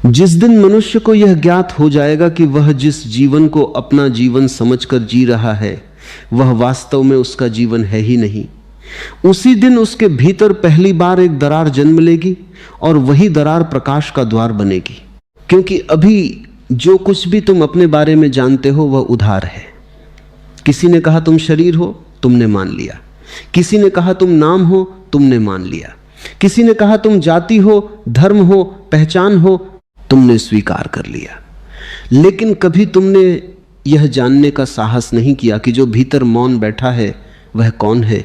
जिस दिन मनुष्य को यह ज्ञात हो जाएगा कि वह जिस जीवन को अपना जीवन समझकर जी रहा है वह वास्तव में उसका जीवन है ही नहीं, उसी दिन उसके भीतर पहली बार एक दरार जन्म लेगी और वही दरार प्रकाश का द्वार बनेगी। क्योंकि अभी जो कुछ भी तुम अपने बारे में जानते हो वह उधार है। किसी ने कहा तुम शरीर हो, तुमने मान लिया। किसी ने कहा तुम नाम हो, तुमने मान लिया। किसी ने कहा तुम जाति हो, धर्म हो, पहचान हो, तुमने स्वीकार कर लिया। लेकिन कभी तुमने यह जानने का साहस नहीं किया कि जो भीतर मौन बैठा है वह कौन है।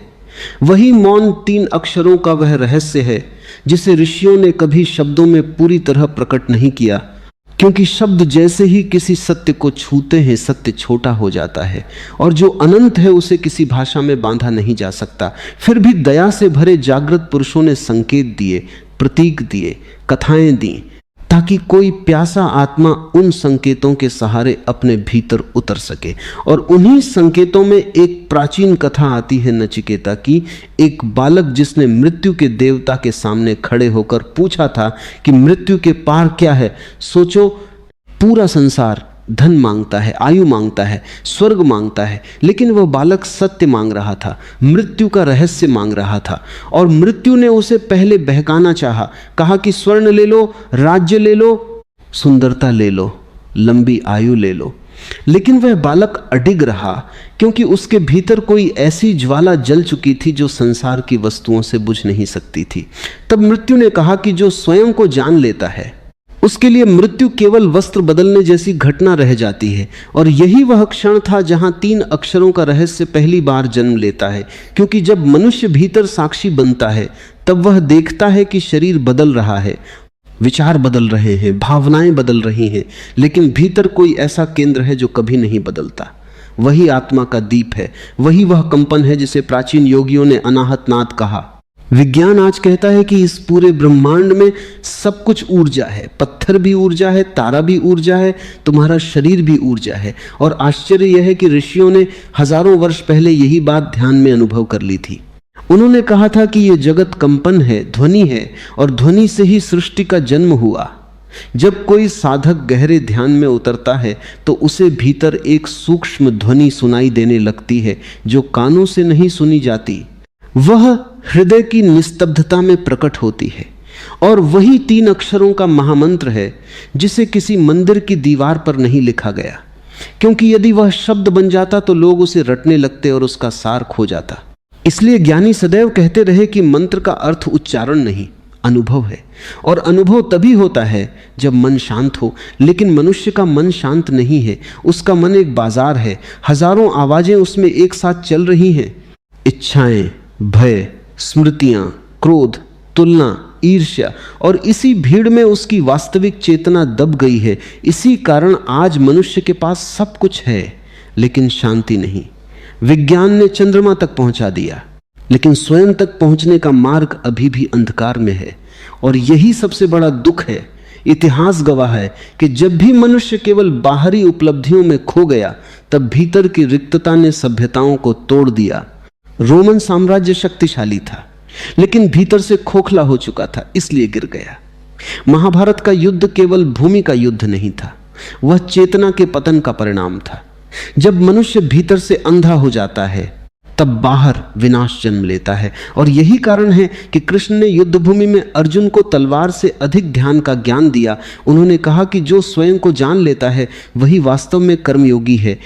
वही मौन 3 अक्षरों का वह रहस्य है जिसे ऋषियों ने कभी शब्दों में पूरी तरह प्रकट नहीं किया, क्योंकि शब्द जैसे ही किसी सत्य को छूते हैं सत्य छोटा हो जाता है और जो अनंत है उसे किसी भाषा में बांधा नहीं जा सकता। फिर भी दया से भरे जागृत पुरुषों ने संकेत दिए, प्रतीक दिए, कथाएं दी, ताकि कोई प्यासा आत्मा उन संकेतों के सहारे अपने भीतर उतर सके। और उन्हीं संकेतों में एक प्राचीन कथा आती है नचिकेता की, एक बालक जिसने मृत्यु के देवता के सामने खड़े होकर पूछा था कि मृत्यु के पार क्या है। सोचो, पूरा संसार धन मांगता है, आयु मांगता है, स्वर्ग मांगता है, लेकिन वह बालक सत्य मांग रहा था, मृत्यु का रहस्य मांग रहा था। और मृत्यु ने उसे पहले बहकाना चाहा, कहा कि स्वर्ण ले लो, राज्य ले लो, सुंदरता ले लो, लंबी आयु ले लो। लेकिन वह बालक अडिग रहा, क्योंकि उसके भीतर कोई ऐसी ज्वाला जल चुकी थी जो संसार की वस्तुओं से बुझ नहीं सकती थी। तब मृत्यु ने कहा कि जो स्वयं को जान लेता है उसके लिए मृत्यु केवल वस्त्र बदलने जैसी घटना रह जाती है। और यही वह क्षण था जहां 3 अक्षरों का रहस्य पहली बार जन्म लेता है। क्योंकि जब मनुष्य भीतर साक्षी बनता है तब वह देखता है कि शरीर बदल रहा है, विचार बदल रहे हैं, भावनाएं बदल रही हैं, लेकिन भीतर कोई ऐसा केंद्र है जो कभी नहीं बदलता। वही आत्मा का दीप है, वही वह कंपन है जिसे प्राचीन योगियों ने अनाहत नाद कहा। विज्ञान आज कहता है कि इस पूरे ब्रह्मांड में सब कुछ ऊर्जा है, पत्थर भी ऊर्जा है, तारा भी ऊर्जा है, तुम्हारा शरीर भी ऊर्जा है। और आश्चर्य यह है कि ऋषियों ने हजारों वर्ष पहले यही बात ध्यान में अनुभव कर ली थी। उन्होंने कहा था कि यह जगत कंपन है, ध्वनि है, और ध्वनि से ही सृष्टि का जन्म हुआ। जब कोई साधक गहरे ध्यान में उतरता है तो उसे भीतर एक सूक्ष्म ध्वनि सुनाई देने लगती है जो कानों से नहीं सुनी जाती, वह हृदय की निस्तब्धता में प्रकट होती है। और वही 3 अक्षरों का महामंत्र है जिसे किसी मंदिर की दीवार पर नहीं लिखा गया, क्योंकि यदि वह शब्द बन जाता तो लोग उसे रटने लगते और उसका सार खो जाता। इसलिए ज्ञानी सदैव कहते रहे कि मंत्र का अर्थ उच्चारण नहीं, अनुभव है। और अनुभव तभी होता है जब मन शांत हो। लेकिन मनुष्य का मन शांत नहीं है, उसका मन एक बाजार है, हजारों आवाजें उसमें एक साथ चल रही हैं। इच्छाएं, भय, स्मृतियां, क्रोध, तुलना, ईर्ष्या, और इसी भीड़ में उसकी वास्तविक चेतना दब गई है। इसी कारण आज मनुष्य के पास सब कुछ है लेकिन शांति नहीं। विज्ञान ने चंद्रमा तक पहुंचा दिया, लेकिन स्वयं तक पहुंचने का मार्ग अभी भी अंधकार में है। और यही सबसे बड़ा दुख है। इतिहास गवाह है कि जब भी मनुष्य केवल बाहरी उपलब्धियों में खो गया तब भीतर की रिक्तता ने सभ्यताओं को तोड़ दिया। रोमन साम्राज्य शक्तिशाली था लेकिन भीतर से खोखला हो चुका था, इसलिए गिर गया। महाभारत का युद्ध केवल भूमि का युद्ध नहीं था, वह चेतना के पतन का परिणाम था। जब मनुष्य भीतर से अंधा हो जाता है तब बाहर विनाश जन्म लेता है। और यही कारण है कि कृष्ण ने युद्ध भूमि में अर्जुन को तलवार से अधिक ध्यान का ज्ञान दिया। उन्होंने कहा कि जो स्वयं को जान लेता है वही वास्तव में कर्मयोगी है,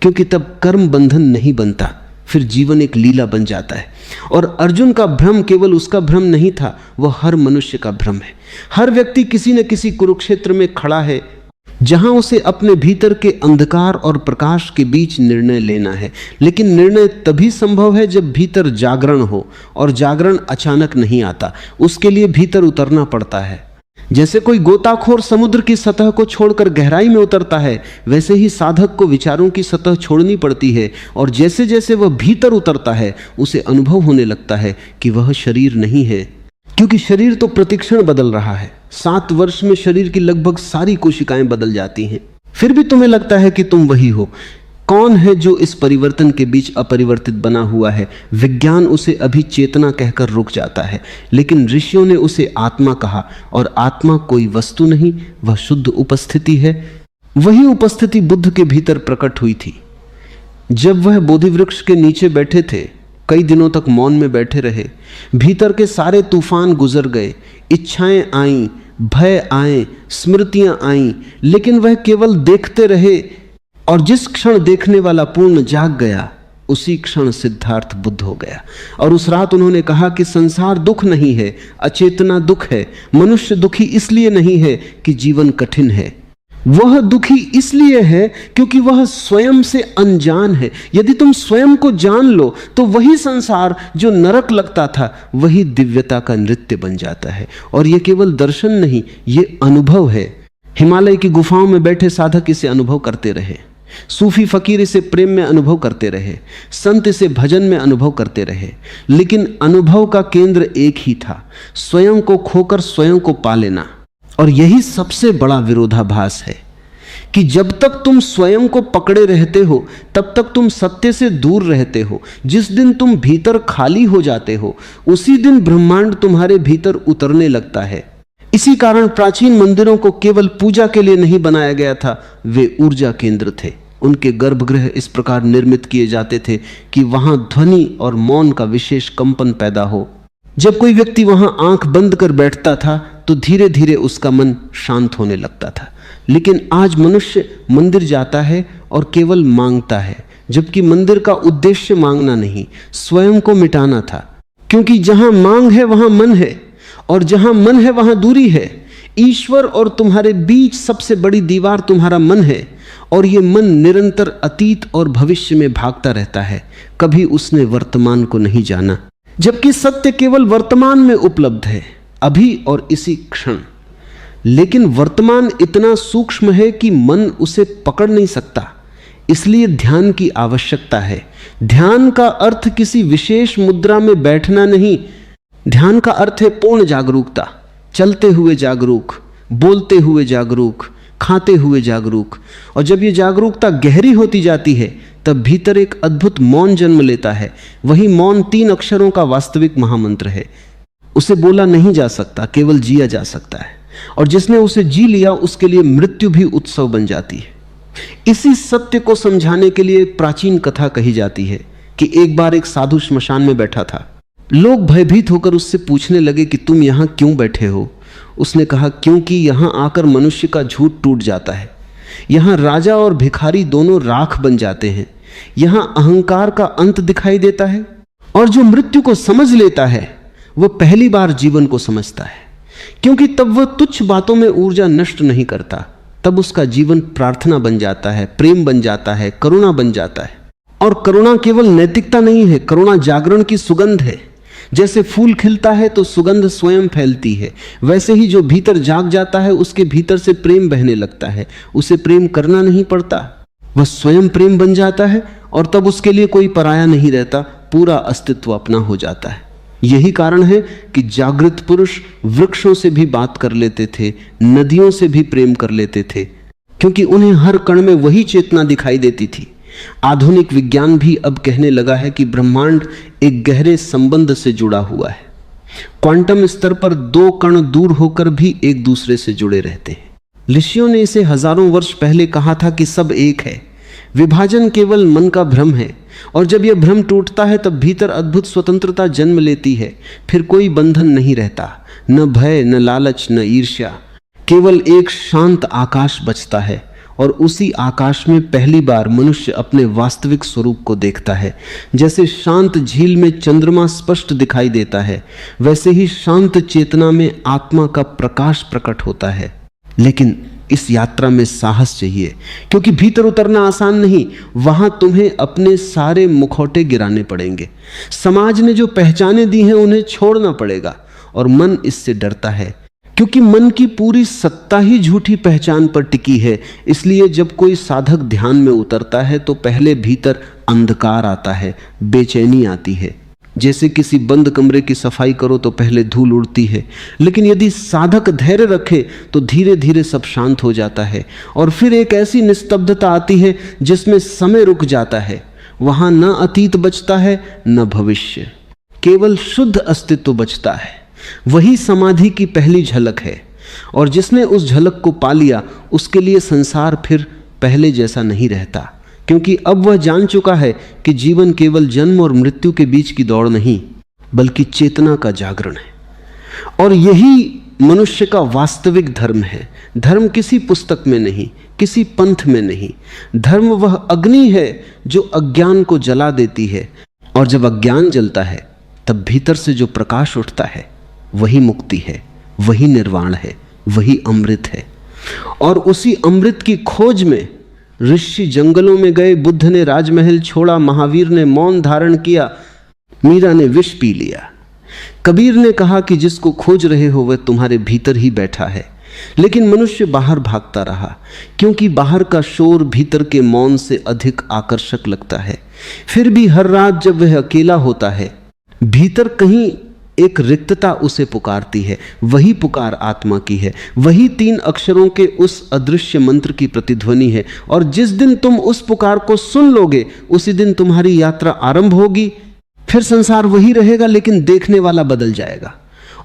क्योंकि तब कर्म बंधन नहीं बनता, फिर जीवन एक लीला बन जाता है। और अर्जुन का भ्रम केवल उसका भ्रम नहीं था, वह हर मनुष्य का भ्रम है। हर व्यक्ति किसी न किसी कुरुक्षेत्र में खड़ा है जहां उसे अपने भीतर के अंधकार और प्रकाश के बीच निर्णय लेना है। लेकिन निर्णय तभी संभव है जब भीतर जागरण हो, और जागरण अचानक नहीं आता, उसके लिए भीतर उतरना पड़ता है। जैसे कोई गोताखोर समुद्र की सतह को छोड़कर गहराई में उतरता है, वैसे ही साधक को विचारों की सतह छोड़नी पड़ती है। और जैसे जैसे वह भीतर उतरता है उसे अनुभव होने लगता है कि वह शरीर नहीं है, क्योंकि शरीर तो प्रतिक्षण बदल रहा है। 7 वर्ष में शरीर की लगभग सारी कोशिकाएं बदल जाती हैं, फिर भी तुम्हें लगता है कि तुम वही हो। कौन है जो इस परिवर्तन के बीच अपरिवर्तित बना हुआ है? विज्ञान उसे अभी चेतना कहकर रुक जाता है, लेकिन ऋषियों ने उसे आत्मा कहा, और आत्मा कोई वस्तु नहीं, वह शुद्ध उपस्थिति है। वही उपस्थिति बुद्ध के भीतर प्रकट हुई थी। जब वह बोधि वृक्ष के नीचे बैठे थे, कई दिनों तक मौन में बैठे रहे, भीतर के सारे तूफान गुजर गए, इच्छाएं आईं, भय आए, स्मृतियां आईं, लेकिन वह केवल देखते रहे, और जिस क्षण देखने वाला पूर्ण जाग गया, उसी क्षण सिद्धार्थ बुद्ध हो गया। और उस रात उन्होंने कहा कि संसार दुख नहीं है, अचेतना दुख है। मनुष्य दुखी इसलिए नहीं है कि जीवन कठिन है, वह दुखी इसलिए है क्योंकि वह स्वयं से अनजान है। यदि तुम स्वयं को जान लो तो वही संसार जो नरक लगता था, वही दिव्यता का नृत्य बन जाता है। और यह केवल दर्शन नहीं, ये अनुभव है। हिमालय की गुफाओं में बैठे साधक इसे अनुभव करते रहे, सूफी फकीर इसे प्रेम में अनुभव करते रहे, संत इसे भजन में अनुभव करते रहे, लेकिन अनुभव का केंद्र एक ही था, स्वयं को खोकर स्वयं को पा लेना। और यही सबसे बड़ा विरोधाभास है कि जब तक तुम स्वयं को पकड़े रहते हो, तब तक तुम सत्य से दूर रहते हो। जिस दिन तुम भीतर खाली हो जाते हो, उसी दिन ब्रह्मांड तुम्हारे भीतर उतरने लगता है। इसी कारण प्राचीन मंदिरों को केवल पूजा के लिए नहीं बनाया गया था, वे ऊर्जा केंद्र थे। उनके गर्भगृह इस प्रकार निर्मित किए जाते थे कि वहां ध्वनि और मौन का विशेष कंपन पैदा हो। जब कोई व्यक्ति वहां आंख बंद कर बैठता था तो धीरे धीरे उसका मन शांत होने लगता था। लेकिन आज मनुष्य मंदिर जाता है और केवल मांगता है, जबकि मंदिर का उद्देश्य मांगना नहीं, स्वयं को मिटाना था। क्योंकि जहां मांग है वहां मन है, और जहां मन है वहां दूरी है। ईश्वर और तुम्हारे बीच सबसे बड़ी दीवार तुम्हारा मन है, और ये मन निरंतर अतीत और भविष्य में भागता रहता है। कभी उसने वर्तमान को नहीं जाना, जबकि सत्य केवल वर्तमान में उपलब्ध है, अभी और इसी क्षण। लेकिन वर्तमान इतना सूक्ष्म है कि मन उसे पकड़ नहीं सकता, इसलिए ध्यान की आवश्यकता है। ध्यान का अर्थ किसी विशेष मुद्रा में बैठना नहीं, ध्यान का अर्थ है पूर्ण जागरूकता, चलते हुए जागरूक, बोलते हुए जागरूक, खाते हुए जागरूक। और जब ये जागरूकता गहरी होती जाती है, तब भीतर एक अद्भुत मौन जन्म लेता है। वही मौन 3 अक्षरों का वास्तविक महामंत्र है। उसे बोला नहीं जा सकता, केवल जिया जा सकता है। और जिसने उसे जी लिया, उसके लिए मृत्यु भी उत्सव बन जाती है। इसी सत्य को समझाने के लिए एक प्राचीन कथा कही जाती है कि एक बार एक साधु श्मशान में बैठा था। लोग भयभीत होकर उससे पूछने लगे कि तुम यहाँ क्यों बैठे हो? उसने कहा, क्योंकि यहाँ आकर मनुष्य का झूठ टूट जाता है। यहाँ राजा और भिखारी दोनों राख बन जाते हैं। यहाँ अहंकार का अंत दिखाई देता है, और जो मृत्यु को समझ लेता है वह पहली बार जीवन को समझता है। क्योंकि तब वह तुच्छ बातों में ऊर्जा नष्ट नहीं करता, तब उसका जीवन प्रार्थना बन जाता है, प्रेम बन जाता है, करुणा बन जाता है। और करुणा केवल नैतिकता नहीं है, करुणा जागरण की सुगंध है। जैसे फूल खिलता है तो सुगंध स्वयं फैलती है, वैसे ही जो भीतर जाग जाता है उसके भीतर से प्रेम बहने लगता है। उसे प्रेम करना नहीं पड़ता, वह स्वयं प्रेम बन जाता है, और तब उसके लिए कोई पराया नहीं रहता, पूरा अस्तित्व अपना हो जाता है। यही कारण है कि जागृत पुरुष वृक्षों से भी बात कर लेते थे, नदियों से भी प्रेम कर लेते थे, क्योंकि उन्हें हर कण में वही चेतना दिखाई देती थी। आधुनिक विज्ञान भी अब कहने लगा है कि ब्रह्मांड एक गहरे संबंध से जुड़ा हुआ है। क्वांटम स्तर पर 2 कण दूर होकर भी एक दूसरे से जुड़े रहते हैं। ऋषियों ने इसे हजारों वर्ष पहले कहा था कि सब एक है, विभाजन केवल मन का भ्रम है। और जब यह भ्रम टूटता है तब भीतर अद्भुत स्वतंत्रता जन्म लेती है। फिर कोई बंधन नहीं रहता, न भय, न लालच, न ईर्ष्या, केवल एक शांत आकाश बचता है। और उसी आकाश में पहली बार मनुष्य अपने वास्तविक स्वरूप को देखता है। जैसे शांत झील में चंद्रमा स्पष्ट दिखाई देता है, वैसे ही शांत चेतना में आत्मा का प्रकाश प्रकट होता है। लेकिन इस यात्रा में साहस चाहिए, क्योंकि भीतर उतरना आसान नहीं। वहां तुम्हें अपने सारे मुखौटे गिराने पड़ेंगे। समाज ने जो पहचाने दी हैं उन्हें छोड़ना पड़ेगा, और मन इससे डरता है, क्योंकि मन की पूरी सत्ता ही झूठी पहचान पर टिकी है। इसलिए जब कोई साधक ध्यान में उतरता है तो पहले भीतर अंधकार आता है, बेचैनी आती है, जैसे किसी बंद कमरे की सफाई करो तो पहले धूल उड़ती है, लेकिन यदि साधक धैर्य रखे तो धीरे धीरे सब शांत हो जाता है और फिर एक ऐसी निस्तब्धता आती है जिसमें समय रुक जाता है। वहां न अतीत बचता है न भविष्य, केवल शुद्ध अस्तित्व बचता है। वही समाधि की पहली झलक है और जिसने उस झलक को पा लिया उसके लिए संसार फिर पहले जैसा नहीं रहता, क्योंकि अब वह जान चुका है कि जीवन केवल जन्म और मृत्यु के बीच की दौड़ नहीं बल्कि चेतना का जागरण है। और यही मनुष्य का वास्तविक धर्म है। धर्म किसी पुस्तक में नहीं, किसी पंथ में नहीं। धर्म वह अग्नि है जो अज्ञान को जला देती है, और जब अज्ञान जलता है तब भीतर से जो प्रकाश उठता है वही मुक्ति है, वही निर्वाण है, वही अमृत है। और उसी अमृत की खोज में ऋषि जंगलों में गए, बुद्ध ने राजमहल छोड़ा, महावीर ने मौन धारण किया, मीरा ने विष पी लिया। कबीर ने कहा कि जिसको खोज रहे हो वह तुम्हारे भीतर ही बैठा है। लेकिन मनुष्य बाहर भागता रहा, क्योंकि बाहर का शोर भीतर के मौन से अधिक आकर्षक लगता है। फिर भी हर रात जब वह अकेला होता है, भीतर कहीं एक रिक्तता उसे पुकारती है। वही पुकार आत्मा की है, वही 3 अक्षरों के उस अदृश्य मंत्र की प्रतिध्वनि है। और जिस दिन तुम उस पुकार को सुन लोगे उसी दिन तुम्हारी यात्रा आरंभ होगी। फिर संसार वही रहेगा, लेकिन देखने वाला बदल जाएगा।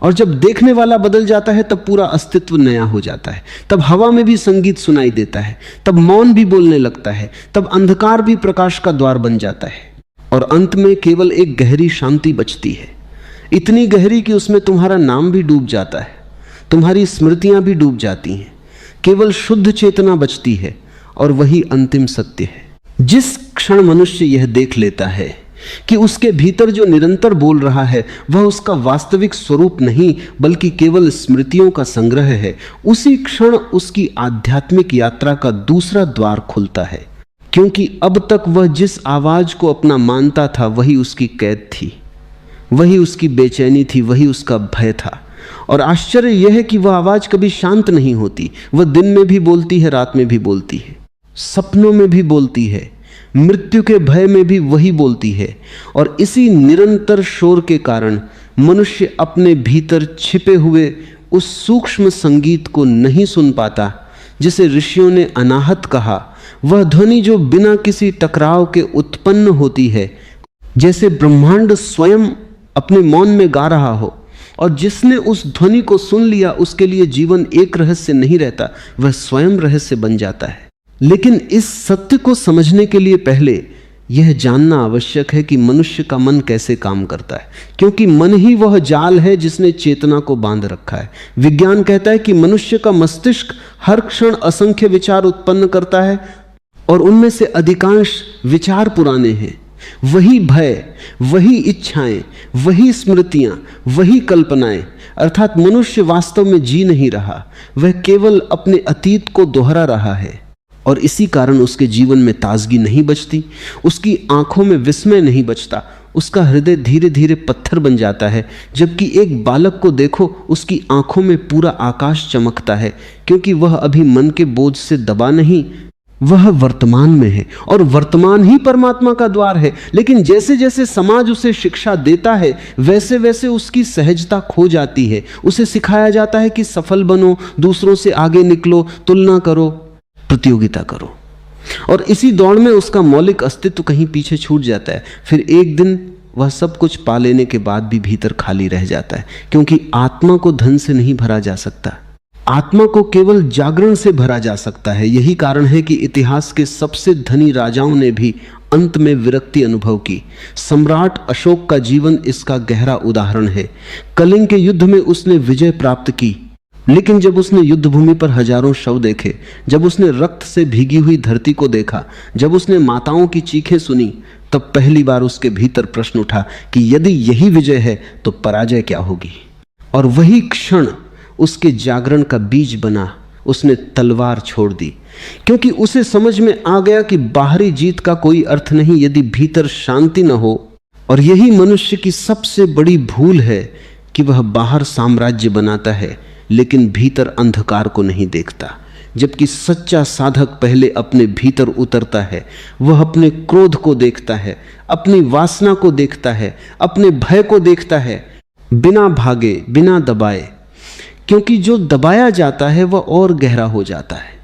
और जब देखने वाला बदल जाता है तब पूरा अस्तित्व नया हो जाता है। तब हवा में भी संगीत सुनाई देता है, तब मौन भी बोलने लगता है, तब अंधकार भी प्रकाश का द्वार बन जाता है। और अंत में केवल एक गहरी शांति बचती है, इतनी गहरी कि उसमें तुम्हारा नाम भी डूब जाता है, तुम्हारी स्मृतियां भी डूब जाती हैं। केवल शुद्ध चेतना बचती है और वही अंतिम सत्य है। जिस क्षण मनुष्य यह देख लेता है कि उसके भीतर जो निरंतर बोल रहा है वह उसका वास्तविक स्वरूप नहीं बल्कि केवल स्मृतियों का संग्रह है, उसी क्षण उसकी आध्यात्मिक यात्रा का दूसरा द्वार खुलता है। क्योंकि अब तक वह जिस आवाज को अपना मानता था वही उसकी कैद थी, वही उसकी बेचैनी थी, वही उसका भय था। और आश्चर्य यह है कि वह आवाज कभी शांत नहीं होती। वह दिन में भी बोलती है, रात में भी बोलती है, सपनों में भी बोलती है, मृत्यु के भय में भी वही बोलती है। और इसी निरंतर शोर के कारण मनुष्य अपने भीतर छिपे हुए उस सूक्ष्म संगीत को नहीं सुन पाता जिसे ऋषियों ने अनाहत कहा। वह ध्वनि जो बिना किसी टकराव के उत्पन्न होती है, जैसे ब्रह्मांड स्वयं अपने मौन में गा रहा हो। और जिसने उस ध्वनि को सुन लिया उसके लिए जीवन एक रहस्य नहीं रहता, वह स्वयं रहस्य बन जाता है। लेकिन इस सत्य को समझने के लिए पहले यह जानना आवश्यक है कि मनुष्य का मन कैसे काम करता है, क्योंकि मन ही वह जाल है जिसने चेतना को बांध रखा है। विज्ञान कहता है कि मनुष्य का मस्तिष्क हर क्षण असंख्य विचार उत्पन्न करता है और उनमें से अधिकांश विचार पुराने हैं। वही भय, वही इच्छाएं, वही स्मृतियां, वही कल्पनाएं, अर्थात मनुष्य वास्तव में जी नहीं रहा, वह केवल अपने अतीत को दोहरा रहा है। और इसी कारण उसके जीवन में ताजगी नहीं बचती, उसकी आंखों में विस्मय नहीं बचता, उसका हृदय धीरे धीरे पत्थर बन जाता है। जबकि एक बालक को देखो, उसकी आंखों में पूरा आकाश चमकता है, क्योंकि वह अभी मन के बोझ से दबा नहीं, वह वर्तमान में है और वर्तमान ही परमात्मा का द्वार है। लेकिन जैसे जैसे समाज उसे शिक्षा देता है वैसे वैसे उसकी सहजता खो जाती है। उसे सिखाया जाता है कि सफल बनो, दूसरों से आगे निकलो, तुलना करो, प्रतियोगिता करो। और इसी दौड़ में उसका मौलिक अस्तित्व कहीं पीछे छूट जाता है। फिर एक दिन वह सब कुछ पा लेने के बाद भी भीतर खाली रह जाता है, क्योंकि आत्मा को धन से नहीं भरा जा सकता, आत्मा को केवल जागरण से भरा जा सकता है। यही कारण है कि इतिहास के सबसे धनी राजाओं ने भी अंत में विरक्ति अनुभव की। सम्राट अशोक का जीवन इसका गहरा उदाहरण है। कलिंग के युद्ध में उसने विजय प्राप्त की, लेकिन जब उसने युद्ध भूमि पर हजारों शव देखे, जब उसने रक्त से भीगी हुई धरती को देखा, जब उसने माताओं की चीखें सुनी, तब पहली बार उसके भीतर प्रश्न उठा कि यदि यही विजय है तो पराजय क्या होगी। और वही क्षण उसके जागरण का बीज बना। उसने तलवार छोड़ दी, क्योंकि उसे समझ में आ गया कि बाहरी जीत का कोई अर्थ नहीं यदि भीतर शांति न हो। और यही मनुष्य की सबसे बड़ी भूल है कि वह बाहर साम्राज्य बनाता है लेकिन भीतर अंधकार को नहीं देखता। जबकि सच्चा साधक पहले अपने भीतर उतरता है। वह अपने क्रोध को देखता है, अपनी वासना को देखता है, अपने भय को देखता है, बिना भागे, बिना दबाए। क्योंकि जो दबाया जाता है वह और गहरा हो जाता है,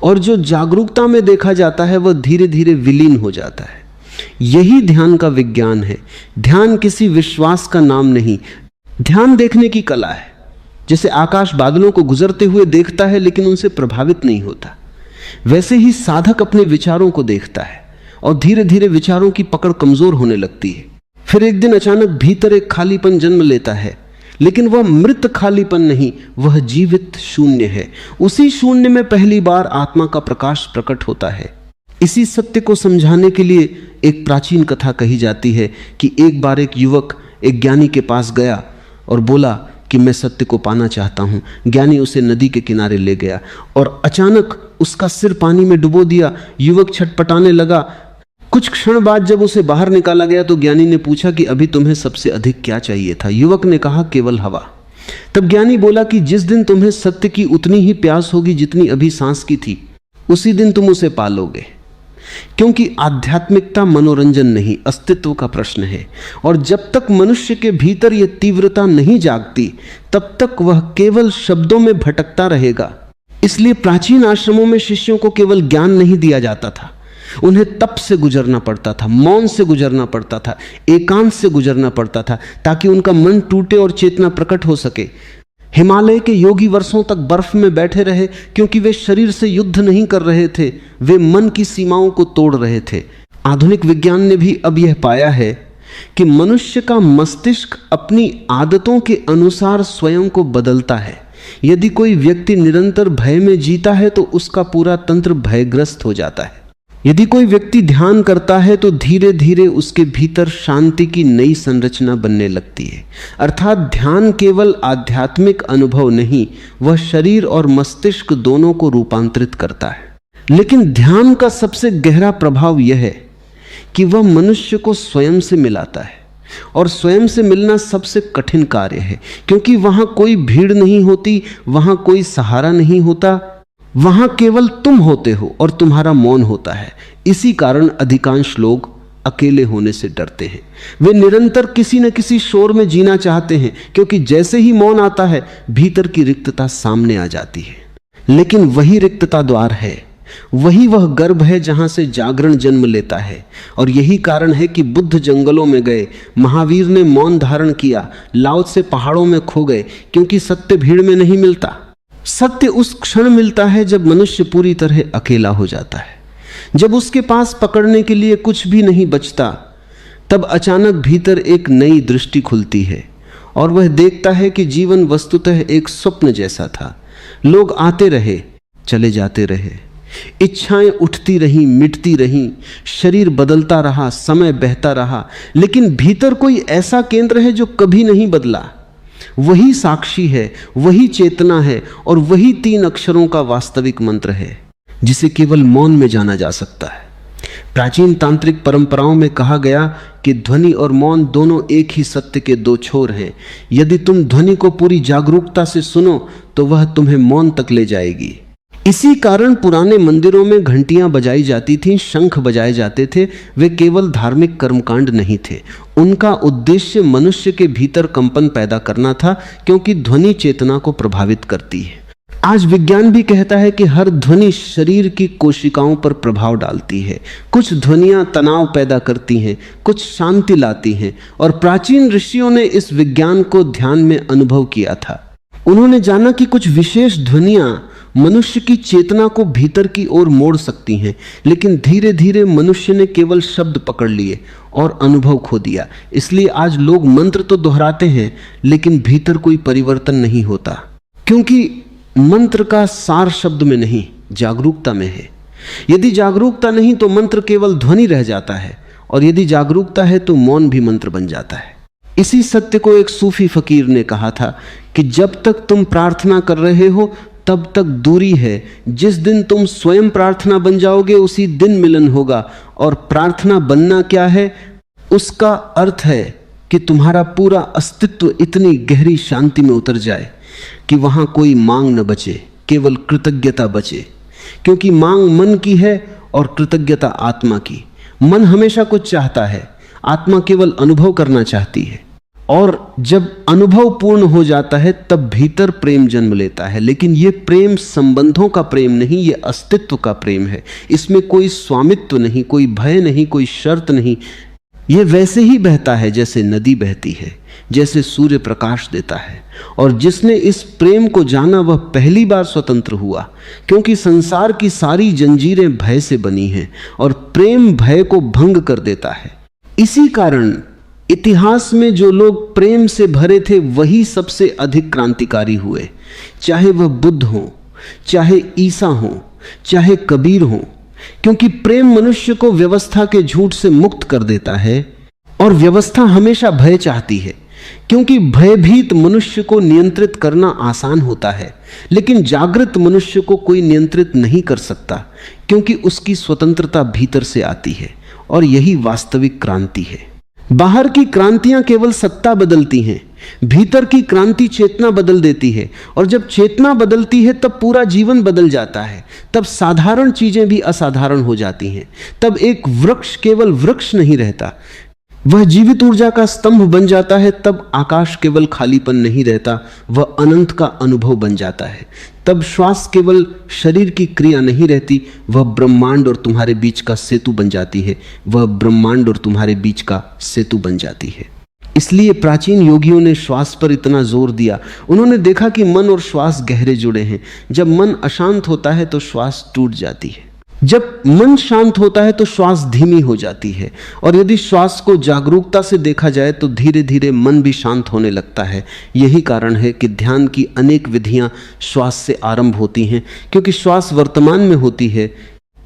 और जो जागरूकता में देखा जाता है वह धीरे धीरे विलीन हो जाता है। यही ध्यान का विज्ञान है। ध्यान किसी विश्वास का नाम नहीं, ध्यान देखने की कला है। जैसे आकाश बादलों को गुजरते हुए देखता है लेकिन उनसे प्रभावित नहीं होता, वैसे ही साधक अपने विचारों को देखता है और धीरे धीरे विचारों की पकड़ कमजोर होने लगती है। फिर एक दिन अचानक भीतर एक खालीपन जन्म लेता है, लेकिन वह मृत खालीपन नहीं, वह जीवित शून्य है। उसी शून्य में पहली बार आत्मा का प्रकाश प्रकट होता है। इसी सत्य को समझाने के लिए एक प्राचीन कथा कही जाती है कि एक बार एक युवक एक ज्ञानी के पास गया और बोला कि मैं सत्य को पाना चाहता हूँ। ज्ञानी उसे नदी के किनारे ले गया और अचानक उसका सिर पानी में डुबो दिया। युवक छटपटाने लगा। कुछ क्षण बाद जब उसे बाहर निकाला गया तो ज्ञानी ने पूछा कि अभी तुम्हें सबसे अधिक क्या चाहिए था? युवक ने कहा, केवल हवा। तब ज्ञानी बोला कि जिस दिन तुम्हें सत्य की उतनी ही प्यास होगी जितनी अभी सांस की थी, उसी दिन तुम उसे पालोगे। क्योंकि आध्यात्मिकता मनोरंजन नहीं, अस्तित्व का प्रश्न है। और जब तक मनुष्य के भीतर यह तीव्रता नहीं जागती, तब तक वह केवल शब्दों में भटकता रहेगा। इसलिए प्राचीन आश्रमों में शिष्यों को केवल ज्ञान नहीं दिया जाता था, उन्हें तप से गुजरना पड़ता था, मौन से गुजरना पड़ता था, एकांत से गुजरना पड़ता था, ताकि उनका मन टूटे और चेतना प्रकट हो सके। हिमालय के योगी वर्षों तक बर्फ में बैठे रहे क्योंकि वे शरीर से युद्ध नहीं कर रहे थे, वे मन की सीमाओं को तोड़ रहे थे। आधुनिक विज्ञान ने भी अब यह पाया है कि मनुष्य का मस्तिष्क अपनी आदतों के अनुसार स्वयं को बदलता है। यदि कोई व्यक्ति निरंतर भय में जीता है तो उसका पूरा तंत्र भयग्रस्त हो जाता है। यदि कोई व्यक्ति ध्यान करता है तो धीरे धीरे उसके भीतर शांति की नई संरचना बनने लगती है। अर्थात ध्यान केवल आध्यात्मिक अनुभव नहीं, वह शरीर और मस्तिष्क दोनों को रूपांतरित करता है। लेकिन ध्यान का सबसे गहरा प्रभाव यह है कि वह मनुष्य को स्वयं से मिलाता है, और स्वयं से मिलना सबसे कठिन कार्य है, क्योंकि वहां कोई भीड़ नहीं होती, वहां कोई सहारा नहीं होता, वहां केवल तुम होते हो और तुम्हारा मौन होता है। इसी कारण अधिकांश लोग अकेले होने से डरते हैं। वे निरंतर किसी न किसी शोर में जीना चाहते हैं, क्योंकि जैसे ही मौन आता है भीतर की रिक्तता सामने आ जाती है। लेकिन वही रिक्तता द्वार है, वही वह गर्भ है जहां से जागरण जन्म लेता है। और यही कारण है कि बुद्ध जंगलों में गए, महावीर ने मौन धारण किया, लाओ त्से पहाड़ों में खो गए, क्योंकि सत्य भीड़ में नहीं मिलता। सत्य उस क्षण मिलता है जब मनुष्य पूरी तरह अकेला हो जाता है, जब उसके पास पकड़ने के लिए कुछ भी नहीं बचता। तब अचानक भीतर एक नई दृष्टि खुलती है और वह देखता है कि जीवन वस्तुतः एक स्वप्न जैसा था। लोग आते रहे, चले जाते रहे, इच्छाएं उठती रहीं, मिटती रहीं, शरीर बदलता रहा, समय बहता रहा, लेकिन भीतर कोई ऐसा केंद्र है जो कभी नहीं बदला। वही साक्षी है, वही चेतना है, और वही 3 अक्षरों का वास्तविक मंत्र है जिसे केवल मौन में जाना जा सकता है। प्राचीन तांत्रिक परंपराओं में कहा गया कि ध्वनि और मौन दोनों एक ही सत्य के 2 छोर हैं। यदि तुम ध्वनि को पूरी जागरूकता से सुनो तो वह तुम्हें मौन तक ले जाएगी। इसी कारण पुराने मंदिरों में घंटियां बजाई जाती थीं, शंख बजाए जाते थे। वे केवल धार्मिक कर्मकांड नहीं थे, उनका उद्देश्य मनुष्य के भीतर कंपन पैदा करना था, क्योंकि ध्वनि चेतना को प्रभावित करती है। आज विज्ञान भी कहता है कि हर ध्वनि शरीर की कोशिकाओं पर प्रभाव डालती है। कुछ ध्वनियां तनाव पैदा करती हैं, कुछ शांति लाती हैं, और प्राचीन ऋषियों ने इस विज्ञान को ध्यान में अनुभव किया था। उन्होंने जाना कि कुछ विशेष ध्वनियां मनुष्य की चेतना को भीतर की ओर मोड़ सकती हैं, लेकिन धीरे धीरे मनुष्य ने केवल शब्द पकड़ लिए और अनुभव खो दिया। इसलिए आज लोग मंत्र तो दोहराते हैं, लेकिन भीतर कोई परिवर्तन नहीं होता, क्योंकि मंत्र का सार शब्द में नहीं, जागरूकता में है। यदि जागरूकता नहीं तो मंत्र केवल ध्वनि रह जाता है, और यदि जागरूकता है तो मौन भी मंत्र बन जाता है। इसी सत्य को एक सूफी फकीर ने कहा था कि जब तक तुम प्रार्थना कर रहे हो तब तक दूरी है, जिस दिन तुम स्वयं प्रार्थना बन जाओगे उसी दिन मिलन होगा। और प्रार्थना बनना क्या है? उसका अर्थ है कि तुम्हारा पूरा अस्तित्व इतनी गहरी शांति में उतर जाए कि वहां कोई मांग न बचे, केवल कृतज्ञता बचे, क्योंकि मांग मन की है और कृतज्ञता आत्मा की। मन हमेशा कुछ चाहता है, आत्मा केवल अनुभव करना चाहती है। और जब अनुभव पूर्ण हो जाता है तब भीतर प्रेम जन्म लेता है। लेकिन ये प्रेम संबंधों का प्रेम नहीं, ये अस्तित्व का प्रेम है। इसमें कोई स्वामित्व नहीं, कोई भय नहीं, कोई शर्त नहीं। ये वैसे ही बहता है जैसे नदी बहती है, जैसे सूर्य प्रकाश देता है। और जिसने इस प्रेम को जाना वह पहली बार स्वतंत्र हुआ, क्योंकि संसार की सारी जंजीरें भय से बनी हैं और प्रेम भय को भंग कर देता है। इसी कारण इतिहास में जो लोग प्रेम से भरे थे वही सबसे अधिक क्रांतिकारी हुए, चाहे वह बुद्ध हो, चाहे ईसा हो, चाहे कबीर हो। क्योंकि प्रेम मनुष्य को व्यवस्था के झूठ से मुक्त कर देता है, और व्यवस्था हमेशा भय चाहती है, क्योंकि भयभीत मनुष्य को नियंत्रित करना आसान होता है। लेकिन जागृत मनुष्य को कोई नियंत्रित नहीं कर सकता, क्योंकि उसकी स्वतंत्रता भीतर से आती है। और यही वास्तविक क्रांति है। बाहर की क्रांतियां केवल सत्ता बदलती हैं, भीतर की क्रांति चेतना बदल देती है। और जब चेतना बदलती है तब पूरा जीवन बदल जाता है। तब साधारण चीजें भी असाधारण हो जाती हैं। तब एक वृक्ष केवल वृक्ष नहीं रहता, वह जीवित ऊर्जा का स्तंभ बन जाता है। तब आकाश केवल खालीपन नहीं रहता, वह अनंत का अनुभव बन जाता है। तब श्वास केवल शरीर की क्रिया नहीं रहती, वह ब्रह्मांड और तुम्हारे बीच का सेतु बन जाती है। वह ब्रह्मांड और तुम्हारे बीच का सेतु बन जाती है। इसलिए प्राचीन योगियों ने श्वास पर इतना जोर दिया। उन्होंने देखा कि मन और श्वास गहरे जुड़े हैं। जब मन अशांत होता है तो श्वास टूट जाती है, जब मन शांत होता है तो श्वास धीमी हो जाती है। और यदि श्वास को जागरूकता से देखा जाए तो धीरे धीरे मन भी शांत होने लगता है। यही कारण है कि ध्यान की अनेक विधियां श्वास से आरंभ होती हैं, क्योंकि श्वास वर्तमान में होती है।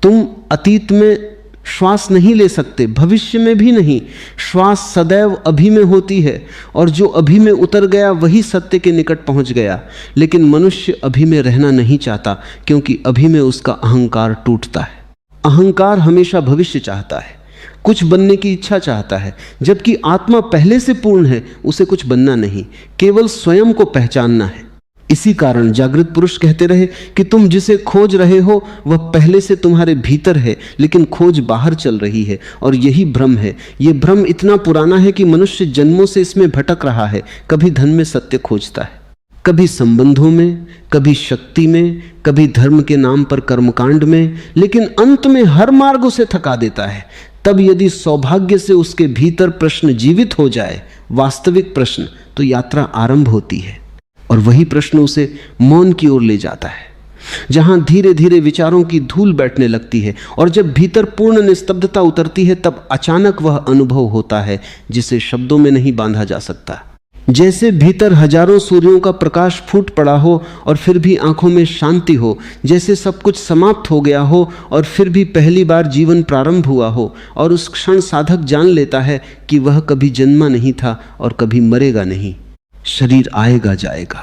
तुम अतीत में श्वास नहीं ले सकते, भविष्य में भी नहीं। श्वास सदैव अभी में होती है, और जो अभी में उतर गया वही सत्य के निकट पहुंच गया। लेकिन मनुष्य अभी में रहना नहीं चाहता, क्योंकि अभी में उसका अहंकार टूटता है। अहंकार हमेशा भविष्य चाहता है, कुछ बनने की इच्छा चाहता है, जबकि आत्मा पहले से पूर्ण है, उसे कुछ बनना नहीं, केवल स्वयं को पहचानना है। इसी कारण जागृत पुरुष कहते रहे कि तुम जिसे खोज रहे हो वह पहले से तुम्हारे भीतर है, लेकिन खोज बाहर चल रही है। और यही भ्रम है। यह भ्रम इतना पुराना है कि मनुष्य जन्मों से इसमें भटक रहा है। कभी धन में सत्य खोजता है, कभी संबंधों में, कभी शक्ति में, कभी धर्म के नाम पर कर्मकांड में, लेकिन अंत में हर मार्ग उसे थका देता है। तब यदि सौभाग्य से उसके भीतर प्रश्न जीवित हो जाए, वास्तविक प्रश्न, तो यात्रा आरंभ होती है। और वही प्रश्न उसे मौन की ओर ले जाता है, जहां धीरे धीरे विचारों की धूल बैठने लगती है। और जब भीतर पूर्ण निस्तब्धता उतरती है तब अचानक वह अनुभव होता है जिसे शब्दों में नहीं बांधा जा सकता। जैसे भीतर हजारों सूर्यों का प्रकाश फूट पड़ा हो और फिर भी आंखों में शांति हो, जैसे सब कुछ समाप्त हो गया हो और फिर भी पहली बार जीवन प्रारंभ हुआ हो। और उस क्षण साधक जान लेता है कि वह कभी जन्मा नहीं था और कभी मरेगा नहीं। शरीर आएगा जाएगा,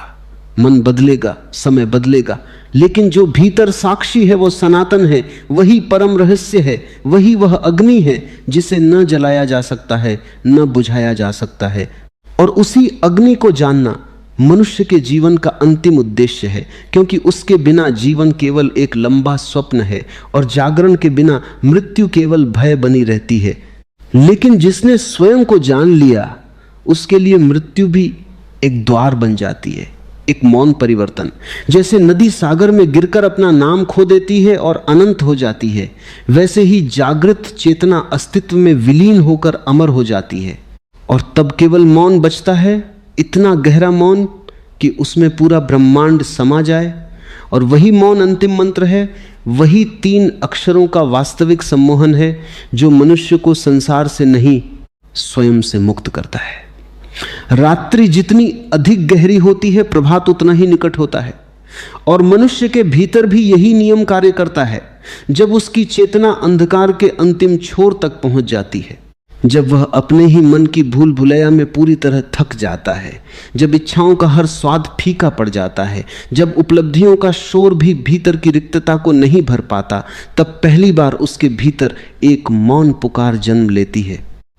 मन बदलेगा, समय बदलेगा, लेकिन जो भीतर साक्षी है वो सनातन है, वही परम रहस्य है, वही वह अग्नि है जिसे न जलाया जा सकता है, न बुझाया जा सकता है। और उसी अग्नि को जानना मनुष्य के जीवन का अंतिम उद्देश्य है, क्योंकि उसके बिना जीवन केवल एक लंबा स्वप्न है और जागरण के बिना मृत्यु केवल भय बनी रहती है। लेकिन जिसने स्वयं को जान लिया उसके लिए मृत्यु भी एक द्वार बन जाती है, एक मौन परिवर्तन। जैसे नदी सागर में गिरकर अपना नाम खो देती है और अनंत हो जाती है, वैसे ही जागृत चेतना अस्तित्व में विलीन होकर अमर हो जाती है। और तब केवल मौन बचता है, इतना गहरा मौन कि उसमें पूरा ब्रह्मांड समा जाए। और वही मौन अंतिम मंत्र है, वही 3 अक्षरों का वास्तविक सम्मोहन है जो मनुष्य को संसार से नहीं, स्वयं से मुक्त करता है। रात्रि जितनी अधिक गहरी होती है, प्रभात उतना ही निकट होता है। और मनुष्य के भीतर भी यही नियम कार्य करता है। जब उसकी चेतना अंधकार के अंतिम छोर तक पहुंच जाती है, जब वह अपने ही मन की भूल भुलैया में पूरी तरह थक जाता है, जब इच्छाओं का हर स्वाद फीका पड़ जाता है, जब उपलब्धियों का शोर भी भीतर की रिक्तता को नहीं भर पाता, तब पहली बार उसके भीतर एक मौन पुकार जन्म लेती है।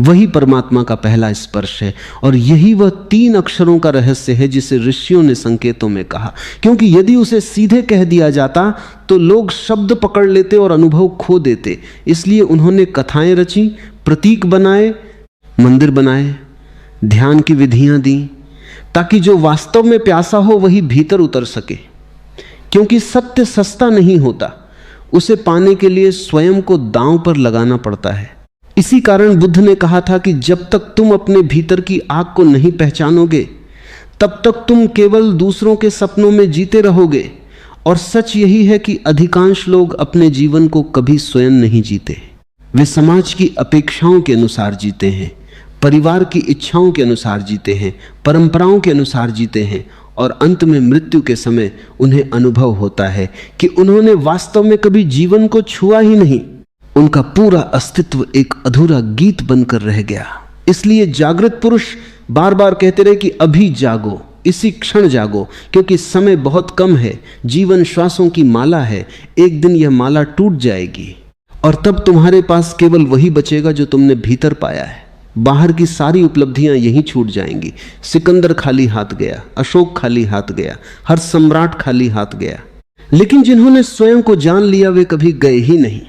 वही परमात्मा का पहला स्पर्श है। और यही वह 3 अक्षरों का रहस्य है जिसे ऋषियों ने संकेतों में कहा, क्योंकि यदि उसे सीधे कह दिया जाता तो लोग शब्द पकड़ लेते और अनुभव खो देते। इसलिए उन्होंने कथाएं रची, प्रतीक बनाए, मंदिर बनाए, ध्यान की विधियां दी, ताकि जो वास्तव में प्यासा हो वही भीतर उतर सके। क्योंकि सत्य सस्ता नहीं होता, उसे पाने के लिए स्वयं को दांव पर लगाना पड़ता है। इसी कारण बुद्ध ने कहा था कि जब तक तुम अपने भीतर की आग को नहीं पहचानोगे तब तक तुम केवल दूसरों के सपनों में जीते रहोगे। और सच यही है कि अधिकांश लोग अपने जीवन को कभी स्वयं नहीं जीते। वे समाज की अपेक्षाओं के अनुसार जीते हैं, परिवार की इच्छाओं के अनुसार जीते हैं, परंपराओं के अनुसार जीते हैं, और अंत में मृत्यु के समय उन्हें अनुभव होता है कि उन्होंने वास्तव में कभी जीवन को छुआ ही नहीं। उनका पूरा अस्तित्व एक अधूरा गीत बनकर रह गया। इसलिए जागृत पुरुष बार बार कहते रहे कि अभी जागो, इसी क्षण जागो, क्योंकि समय बहुत कम है। जीवन श्वासों की माला है, एक दिन यह माला टूट जाएगी और तब तुम्हारे पास केवल वही बचेगा जो तुमने भीतर पाया है। बाहर की सारी उपलब्धियां यहीं छूट जाएंगी। सिकंदर खाली हाथ गया, अशोक खाली हाथ गया, हर सम्राट खाली हाथ गया। लेकिन जिन्होंने स्वयं को जान लिया वे कभी गए ही नहीं।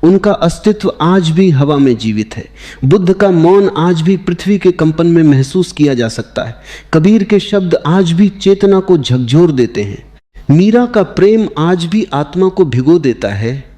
उनका अस्तित्व आज भी हवा में जीवित है। बुद्ध का मौन आज भी पृथ्वी के कंपन में महसूस किया जा सकता है। कबीर के शब्द आज भी चेतना को झकझोर देते हैं। मीरा का प्रेम आज भी आत्मा को भिगो देता है।